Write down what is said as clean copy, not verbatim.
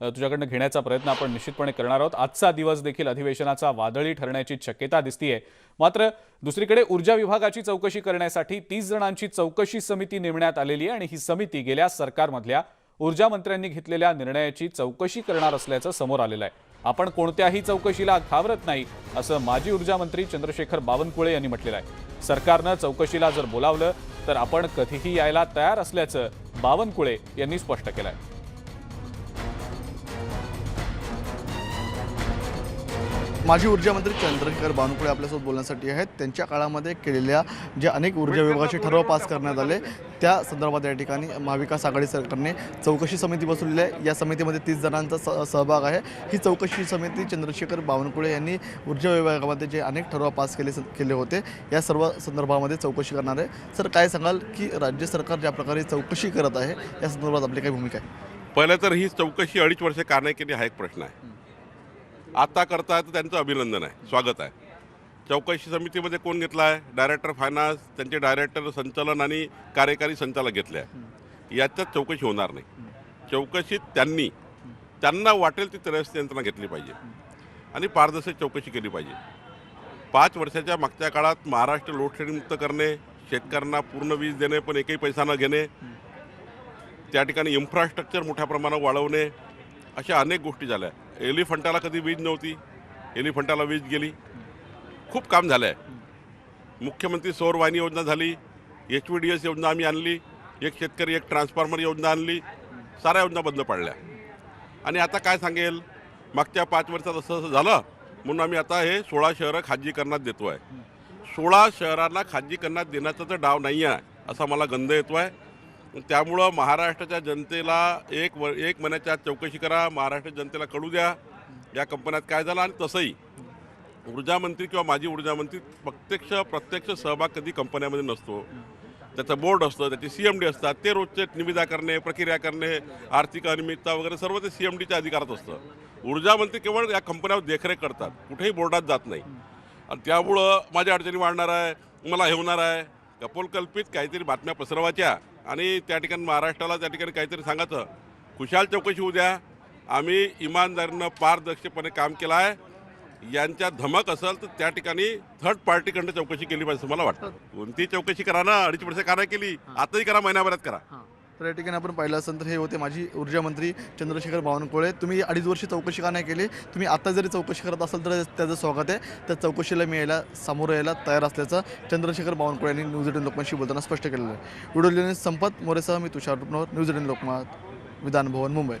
तुझ्याकडनं घेण्याचा प्रयत्न आपण निश्चितपणे करणार आहोत। आजचा दिवस देखील अधिवेशनाचा वादळी ठरण्याची शक्यता दिसतीये। मात्र दुसरीकडे ऊर्जा विभागाची चौकशी करण्यासाठी 30 जणांची चौकशी समिती नेमण्यात आलेली आहे आणि ही समिती गेल्या सरकारमधल्या ऊर्जा मंत्र्यांनी घेतलेल्या निर्णयाची चौकशी करणार असल्याचं समोर आलेलं आहे। आपण कोणत्याही चौकशीला घाबरत नाही असं माजी ऊर्जा मंत्री चंद्रशेखर बावनकुळे यांनी म्हटलेलं आहे। सरकारनं चौकशीला जर बोलावलं तर आपण कधीही यायला तयार असल्याचं बावनकुळे यांनी स्पष्ट केलं आहे। माजी ऊर्जा मंत्री चंद्रशेखर बावनकुळे आपल्यासोबत बोलण्यासाठी आहेत। त्यांच्या काळामध्ये केलेल्या जे अनेक ऊर्जा विभागाचे ठराव पास करण्यात आले त्या संदर्भात या ठिकाणी महाविकास आघाडी सरकारने चौकशी समिती बसवलेली आहे। या समितीमध्ये 30 जणांचा सहभाग आहे। ही चौकशी समिती चंद्रशेखर बावनकुळे यांनी ऊर्जा विभागामध्ये जे अनेक ठराव पास केले होते या सर्व संदर्भामध्ये चौकशी करणार आहे। सर, काय सांगाल की राज्य सरकार ज्या प्रकारे चौकशी करत आहे या संदर्भात आपली काय भूमिका आहे? पहिलं तर ही चौकशी 2.5 वर्षे का नाही केली हा एक प्रश्न आहे। आता करताय तर त्यांचं अभिनंदन आहे, स्वागत आहे। चौकशी समितीमध्ये कोण घेतला आहे? डायरेक्टर फायनान्स, त्यांचे डायरेक्टर संचालन आणि कार्यकारी संचालक घेतले आहे। याच्यात चौकशी होणार नाही। चौकशीत त्यांना वाटेल ती त्रयस्थ यंत्रणा घेतली पाहिजे आणि पारदर्शक चौकशी केली पाहिजे। 5 वर्षाच्या मागच्या काळात महाराष्ट्र लोडशेडिंग मुक्त करणे, शेतकऱ्यांना पूर्ण वीज देणे पण एकही पैसा न घेणे, त्या ठिकाणी इन्फ्रास्ट्रक्चर मोठ्या प्रमाणात वाढवणे, अशा अनेक गोष्टी झाल्या। एलिफंटाला कधी वीज नव्हती, एलिफंटाला वीज गेली। खूप काम झालं आहे। मुख्यमंत्री सौर वाहिनी योजना झाली, HVDS योजना आम्ही आणली, एक शेतकरी एक ट्रान्सफॉर्मर योजना आणली, साऱ्या योजना बंद पडल्या। आणि आता काय सांगेल, मागच्या 5 वर्षात असं झालं म्हणून आम्ही आता हे 16 शहरं खाजगीकरणात देतो आहे। 16 शहरांना खाजगीकरणात देण्याचा तर डाव नाही आहे असा मला गंध येतो आहे। त्यामुळं महाराष्ट्राच्या जनतेला एक महिन्याच्या आत चौकशी करा, महाराष्ट्र जनतेला कळू द्या या कंपन्यात काय झालं। आणि तसंही ऊर्जा मंत्री किंवा माजी ऊर्जा मंत्री प्रत्यक्ष सहभाग कधी कंपन्यामध्ये नसतो। त्याचं बोर्ड असतं, त्याचे CMD असतात, ते रोजचे निविदा करणे, प्रक्रिया करणे, आर्थिक अनियमितता वगैरे सर्व ते CMDच्या अधिकारात असतं। ऊर्जा मंत्री केवळ या कंपन्यावर देखरेख करतात, कुठेही बोर्डात जात नाही। आणि त्यामुळं माझ्या अडचणी वाढणार आहे, मला हे होणार आहे, कपोलकल्पित काहीतरी बातम्या पसरवायच्या आणि त्या ठिकाणी महाराष्ट्राला त्या ठिकाणी काहीतरी सांगायचं। खुशाल चौकशी होऊ द्या। आम्ही इमानदारीनं पारदर्शकपणे काम केलं आहे। यांच्या धमक असेल तर त्या ठिकाणी थर्ड पार्टीकडनं चौकशी केली पाहिजे असं मला वाटतं। कोणती चौकशी करा ना, 2.5 वर्ष का नाही केली, आताही करा, महिन्याभरात करा। तर या ठिकाणी आपण पाहिलं असेल तर हे होते माजी ऊर्जा मंत्री चंद्रशेखर बावनकुळे। तुम्ही 2.5 वर्ष चौकशी का नाही केली? तुम्ही आता जरी चौकशी करत असाल तर त्याचं स्वागत आहे। त्या चौकशीला मी सामोरं यायला तयार असल्याचं चंद्रशेखर बावनकुळे यांनी न्यूज 18 लोकमतशी बोलताना स्पष्ट केलेलं आहे। व्हिडिओ लिहिणे संपत मोरेसह मी तुषार रुपनवर, न्यूज 18 लोकमत, विधानभवन, मुंबई।